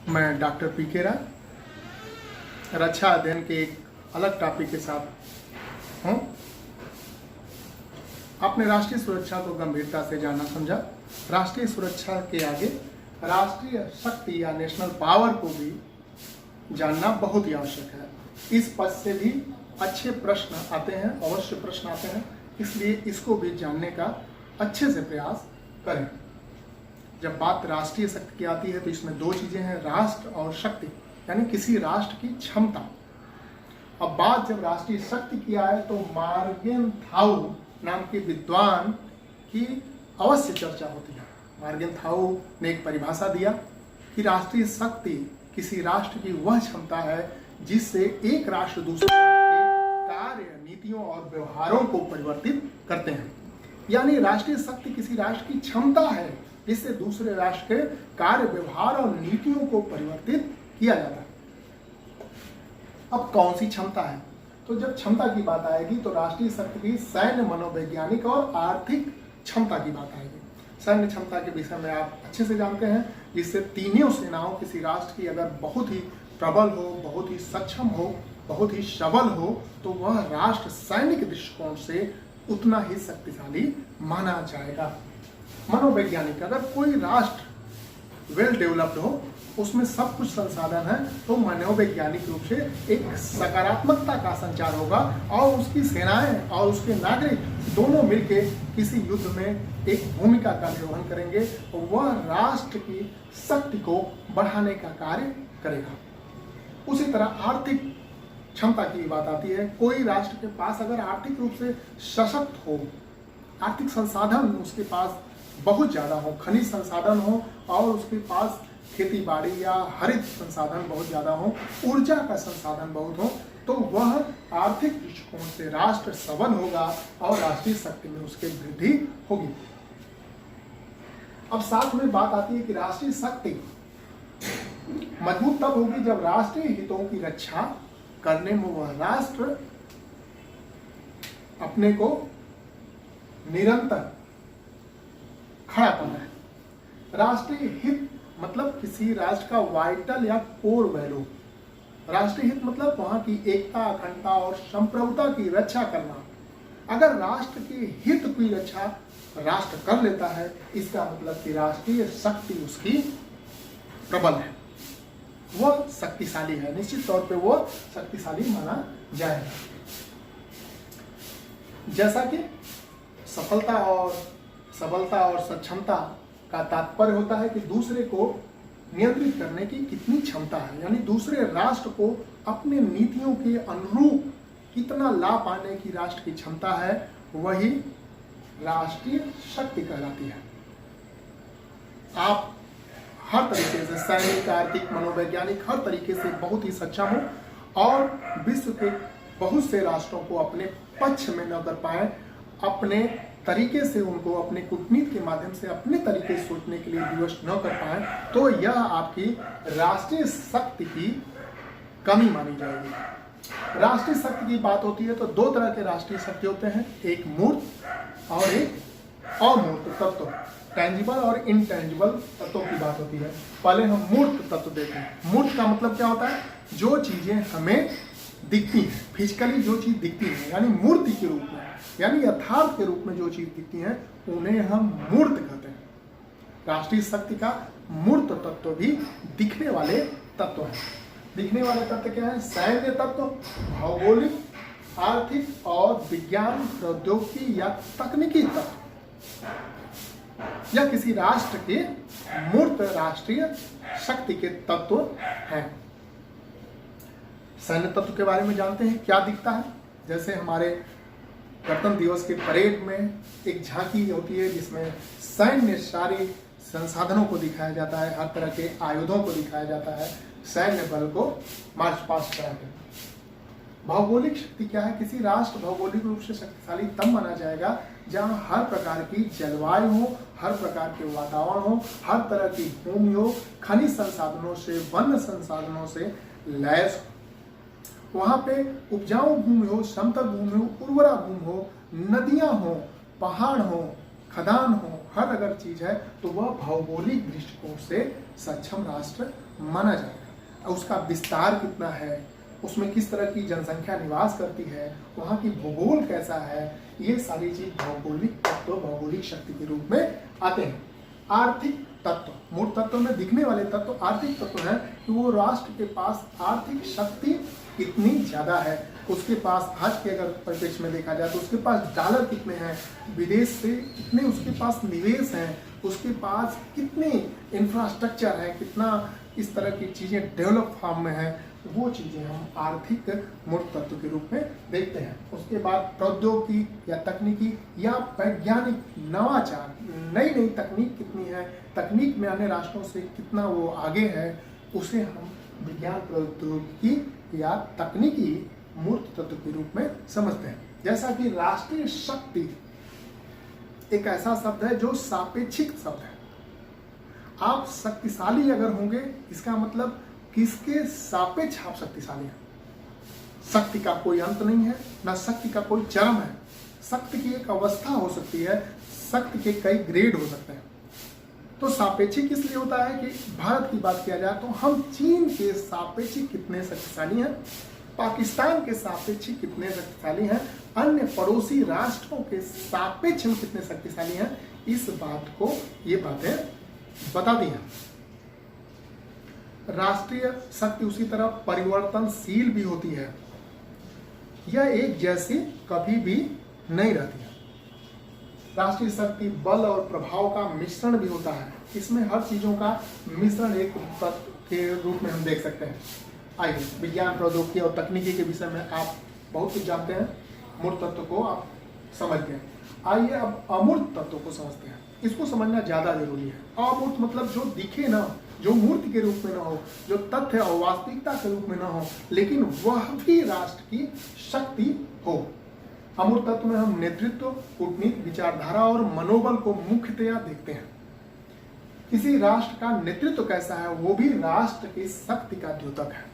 मैं doctor PK. राय रक्षा अध्ययन के एक अलग टॉपिक के साथ हूँ। आपने राष्ट्रीय सुरक्षा को गंभीरता से जाना समझा। राष्ट्रीय सुरक्षा के आगे राष्ट्रीय शक्ति या नेशनल पावर को भी जानना बहुत ही आवश्यक है। इस पद से भी अच्छे प्रश्न आते हैं, अवश्य प्रश्न आते हैं, इसलिए इसको भी जानने का अच्छे से प्रयास करें। जब बात राष्ट्रीय शक्ति की आती है तो इसमें दो चीजें हैं, राष्ट्र और शक्ति, यानी किसी राष्ट्र की क्षमता। अब बात जब राष्ट्रीय शक्ति की आए तो मार्गेनथाउ नाम के विद्वान की अवश्य चर्चा होती है। मार्गेनथाउ ने एक परिभाषा दिया कि राष्ट्रीय शक्ति किसी राष्ट्र की वह क्षमता है जिससे एक राष्ट्र दूसरे राष्ट्र के कार्य, नीतियों और व्यवहारों को परिवर्तित करते हैं। यानी राष्ट्रीय शक्ति किसी राष्ट्र की क्षमता है जिससे दूसरे राष्ट्र के कार्य, व्यवहार और नीतियों को परिवर्तित किया जाता है। अब कौन सी क्षमता है? तो जब क्षमता की बात आएगी तो राष्ट्रीय शक्ति की सैन्य, मनोवैज्ञानिक और आर्थिक क्षमता की बात आएगी। सैन्य क्षमता के विषय में आप अच्छे से जानते हैं, जिससे तीनों सेनाओं किसी राष्ट्र की अगर बहुत ही प्रबल हो, बहुत ही सक्षम हो, बहुत ही सबल हो, तो वह राष्ट्र सैनिक दृष्टिकोण से उतना ही शक्तिशाली माना जाएगा। मनोवैज्ञानिक, अगर कोई राष्ट्र वेल डेवलप्ड हो, उसमें सब कुछ संसाधन है, तो मनोवैज्ञानिक रूप से एक सकारात्मकता का संचार होगा और उसकी सेनाएं और उसके नागरिक दोनों मिलकर किसी युद्ध में एक भूमिका का निर्वहन करेंगे और वह राष्ट्र की शक्ति को बढ़ाने का कार्य करेगा। उसी तरह आर्थिक क्षमता की बात आती है। कोई राष्ट्र के पास अगर आर्थिक रूप से सशक्त हो, आर्थिक संसाधन उसके पास बहुत ज्यादा हो, खनिज संसाधन हो और उसके पास खेती बाड़ी या हरित संसाधन बहुत ज्यादा हो, ऊर्जा का संसाधन बहुत हो, तो वह आर्थिक दृष्टिकोण से राष्ट्र सबल होगा और राष्ट्रीय शक्ति में उसकी वृद्धि होगी। अब साथ में बात आती है कि राष्ट्रीय शक्ति मजबूत तब होगी जब राष्ट्रीय हितों की रक्षा करने में वह राष्ट्र अपने को निरंतर खड़ा करना है। राष्ट्रीय हित मतलब किसी राष्ट्र का वाइटल या कोर वैल्यू। राष्ट्रीय हित मतलब वहां की एकता, अखंडता और संप्रभुता की रक्षा करना। अगर राष्ट्र के हित की रक्षा राष्ट्र कर लेता है, इसका मतलब कि राष्ट्रीय शक्ति उसकी प्रबल है, वह शक्तिशाली है, निश्चित तौर पे वह शक्तिशाली माना जाएगा। जैसा कि सफलता और सबलता और सक्षमता का तात्पर्य होता है कि दूसरे को नियंत्रित करने की कितनी क्षमता है, यानी दूसरे राष्ट्र को अपने नीतियों के अनुरूप कितना लाभ पाने की राष्ट्र की क्षमता है, वही राष्ट्रीय शक्ति कहलाती है। आप हर तरीके से सैनिक, आर्थिक, मनोवैज्ञानिक हर तरीके से बहुत ही सक्षम हो और विश्व के बहुत से राष्ट्रों को अपने पक्ष में न कर पाए, अपने तरीके से उनको अपने कूटनीति के माध्यम से अपने तरीके से सोचने के लिए विवश न कर पाए, तो यह आपकी राष्ट्रीय शक्ति की कमी मानी जाएगी। राष्ट्रीय शक्ति की बात होती है तो दो तरह के राष्ट्रीय शक्ति होते हैं, एक मूर्त और एक अमूर्त तत्व, टेंजिबल और इनटेंजिबल तत्वों की बात होती है। पहले हम मूर्त तत्व देखें। मूर्त का मतलब क्या होता है? जो चीजें हमें दिखती हैं, फिजिकली जो चीज दिखती है, यानी मूर्ति के रूप में, यानी यथार्थ के रूप में जो चीज दिखती हैं, उन्हें हम मूर्त कहते हैं। राष्ट्रीय शक्ति का मूर्त तत्व भी दिखने वाले तत्व हैं। दिखने वाले तत्व क्या है? सैन्य तत्व, भौगोलिक, आर्थिक और विज्ञान, प्रौद्योगिकी या तकनीकी तत्व, या किसी राष्ट्र के मूर्त राष्ट्रीय शक्ति के तत्व हैं। सैन्य तत्व के बारे में जानते हैं, क्या दिखता है? जैसे हमारे गणतंत्र दिवस के परेड में एक झांकी होती है जिसमें सैन्य सारे संसाधनों को दिखाया जाता है, हर तरह के आयुधों को दिखाया जाता है, सैन्य बल को मार्च पास्ट कराते। भौगोलिक शक्ति क्या है? किसी राष्ट्र भौगोलिक रूप से शक्तिशाली तब माना जाएगा जहां हर प्रकार की जलवायु हो, हर प्रकार के वातावरण हो, हर तरह की भूमि हो, खनिज संसाधनों से, वन्य संसाधनों से लैस हो। वहां पे उपजाऊ भूमि हो, समतल भूमि हो, उर्वरा भूमि हो, नदियां हो, पहाड़ हो, खदान हो, हर अगर चीज है तो वह भौगोलिक दृष्टिकोण से सक्षम राष्ट्र माना जाएगा। उसका विस्तार कितना है, उसमें किस तरह की जनसंख्या निवास करती है, वहाँ की भूगोल कैसा है, ये सारी चीज भौगोलिक तत्व, भौगोलिक शक्ति के रूप में आते हैं। आर्थिक तत्व, मूल तत्व में दिखने वाले तत्व आर्थिक तत्व है कि वो राष्ट्र के पास आर्थिक शक्ति कितनी ज्यादा है, उसके पास आज के अगर परिप्रेक्ष्य में देखा जाए तो उसके पास डॉलर कितने हैं, विदेश से कितने उसके पास निवेश हैं, उसके पास कितने इंफ्रास्ट्रक्चर है, कितना इस तरह की चीजें डेवलप फॉर्म में है, वो चीजें हम आर्थिक मूर्त तत्व के रूप में देखते हैं। उसके बाद प्रौद्योगिकी या तकनीकी या वैज्ञानिक नवाचार, नई नई तकनीक कितनी है, तकनीक में अन्य राष्ट्रों से कितना वो आगे है, उसे हम विज्ञान प्रौद्योगिकी या तकनीकी मूर्त तत्व के रूप में समझते हैं। जैसा कि राष्ट्रीय शक्ति एक ऐसा शब्द है जो सापेक्षिक शब्द है। आप शक्तिशाली अगर होंगे, इसका मतलब किसके सापेक्ष आप शक्तिशाली हैं। शक्ति का कोई अंत नहीं है, ना शक्ति का कोई चरम है। शक्ति की एक अवस्था हो सकती है, शक्ति के कई ग्रेड हो सकते हैं। तो सापेक्षिक इसलिए होता है कि भारत की बात किया जाए तो हम चीन के सापेक्षिक कितने शक्तिशाली हैं, पाकिस्तान के सापेक्षिक कितने शक्तिशाली हैं, अन्य पड़ोसी राष्ट्रों के सापेक्ष में कितने शक्तिशाली हैं, इस बात को ये बातें बता दी हैं। राष्ट्रीय शक्ति उसी तरह परिवर्तनशील भी होती है, यह एक जैसी कभी भी नहीं रहती है। राष्ट्रीय शक्ति बल और प्रभाव का मिश्रण भी होता है, इसमें हर चीजों का मिश्रण एक तत्व के रूप में हम देख सकते हैं। आइए, विज्ञान प्रौद्योगिकी और तकनीकी के विषय में आप बहुत कुछ जानते हैं, मूर्त तत्व को आप समझ गए। आइए अब अमूर्त तत्व को समझते हैं, इसको समझना ज्यादा जरूरी है। अमूर्त मतलब जो दिखे ना, जो मूर्ति के रूप में ना हो, जो तथ्य और वास्तविकता के रूप में ना हो, लेकिन वह भी राष्ट्र की शक्ति हो। अमूर्त तत्व में हम नेतृत्व, कूटनीति, विचारधारा और मनोबल को मुख्यतया देखते हैं। किसी राष्ट्र का नेतृत्व कैसा है, वो भी राष्ट्र की शक्ति का द्योतक है।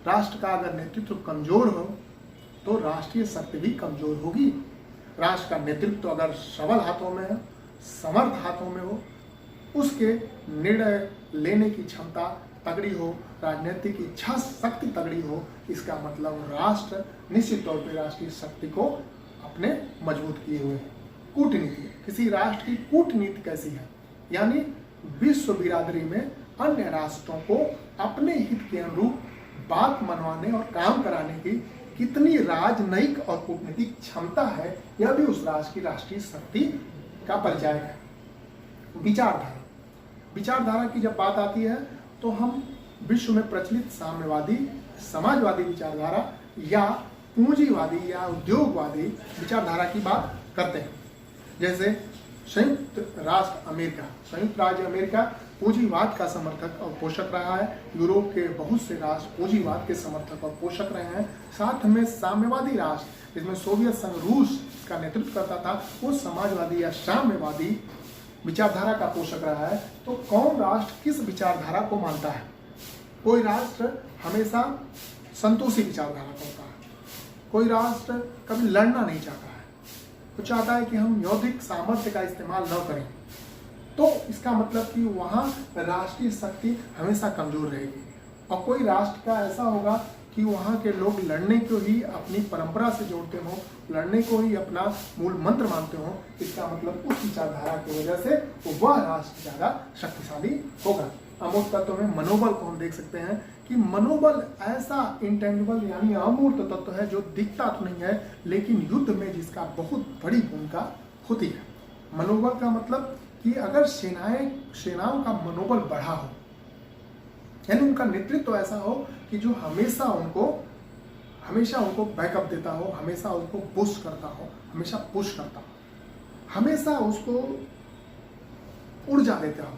राष्ट्र का अगर नेतृत्व कमजोर हो तो राष्ट्रीय शक्ति भी कमजोर होगी। राष्ट्र का नेतृत्व अगर सबल हाथों में है, समर्थ हाथों में हो, उसके निर्णय लेने की क्षमता तगड़ी हो, राजनीतिक इच्छा शक्ति तगड़ी हो, इसका मतलब राष्ट्र निश्चित तौर पर राष्ट्रीय शक्ति को अपने मजबूत किए हुए है। कूटनीति, किसी राष्ट्र की कूटनीति कैसी है, यानी विश्व बिरादरी में अन्य राष्ट्रों को अपने हित के अनुरूप बात मनवाने और काम कराने की कितनी राजनयिक और कूटनीतिक क्षमता है, यह भी उस राष्ट्र की राष्ट्रीय शक्ति का परिचय है। विचारधारा, विचारधारा की जब बात आती है तो हम विश्व में प्रचलित साम्यवादी, समाजवादी विचारधारा या पूंजीवादी या उद्योगवादी विचारधारा की बात करते हैं। जैसे संयुक्त राज्य अमेरिका पूंजीवाद का समर्थक और पोषक रहा है। यूरोप के बहुत से राष्ट्र पूंजीवाद के समर्थक और पोषक रहे हैं। साथ में साम्यवादी राष्ट्र, जिसमें सोवियत संघ रूस का नेतृत्व करता था, वो समाजवादी या साम्यवादी विचारधारा का पोषक रहा है। तो कौन राष्ट्र किस विचारधारा को मानता है? कोई राष्ट्र हमेशा संतोषी विचारधारा का होता है, कोई राष्ट्र कभी लड़ना नहीं चाहता है, वो चाहता है कि हम यौद्धिक सामर्थ्य का इस्तेमाल न करें। तो इसका मतलब कि वहाँ राष्ट्रीय शक्ति हमेशा कमजोर रहेगी। और कोई राष्ट्र का ऐसा होगा कि वहाँ के लोग लड़ने को ही अपनी परंपरा से जोड़ते हों, लड़ने को ही अपना मूल मंत्र मानते हों, इसका मतलब उस विचारधारा की वजह से वह राष्ट्र ज़्यादा शक्तिशाली होगा। अमूर्त तत्व में मनोबल को हम देख सकते हैं कि मनोबल ऐसा इंटेंजिबल यानी अमूर्त तत्व है जो दिखता तो नहीं है, लेकिन युद्ध में जिसका बहुत बड़ी भूमिका होती है। मनोबल का मतलब कि अगर सेनाओं का मनोबल बढ़ा हो, यानी उनका नेतृत्व ऐसा हो कि जो हमेशा उनको बैकअप देता हो, हमेशा उनको पुश करता हो, हमेशा पुश करता हो, हमेशा उसको ऊर्जा देता हो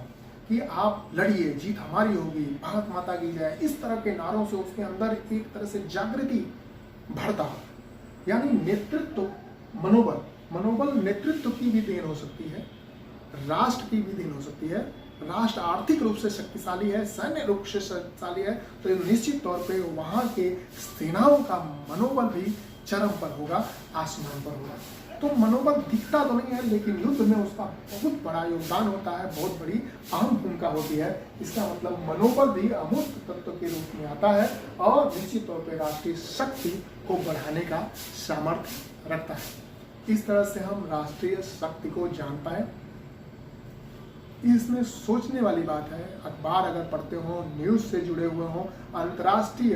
कि आप लड़िए, जीत हमारी होगी, भारत माता की जय, इस तरह के नारों से उसके अंदर एक तरह से जागृति भरता हो। यानी नेतृत्व, मनोबल नेतृत्व की भी देन हो सकती है, राष्ट्र की भी देन हो सकती है। राष्ट्र आर्थिक रूप से शक्तिशाली है, सैन्य रूप से शक्तिशाली है, तो निश्चित तौर पे वहाँ के सेनाओं का मनोबल भी चरम पर होगा, आसमान पर होगा। तो मनोबल दिखता तो नहीं है, लेकिन युद्ध में उसका बहुत बड़ा योगदान होता है, बहुत बड़ी अहम भूमिका होती है। इसका मतलब मनोबल भी अमूर्त तत्व के रूप में आता है और निश्चित तौर पर राष्ट्रीय शक्ति को बढ़ाने का सामर्थ्य रखता है। इस तरह से हम राष्ट्रीय शक्ति को जान पाए। इसमें सोचने वाली बात है, अखबार अगर पढ़ते हो, न्यूज से जुड़े हुए हो, अंतर्राष्ट्रीय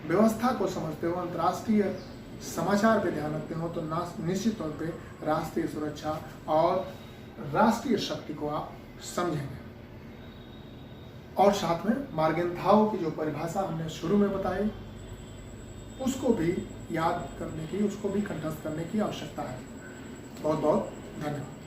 व्यवस्था को समझते हो, अंतर्राष्ट्रीय समाचार पे ध्यान रखते हो, तो निश्चित तौर पे राष्ट्रीय सुरक्षा और राष्ट्रीय शक्ति को आप समझेंगे। और साथ में मार्गेंथाओ की जो परिभाषा हमने शुरू में बताई, उसको भी याद करने की, उसको भी कंठस्थ करने की आवश्यकता है। बहुत बहुत धन्यवाद।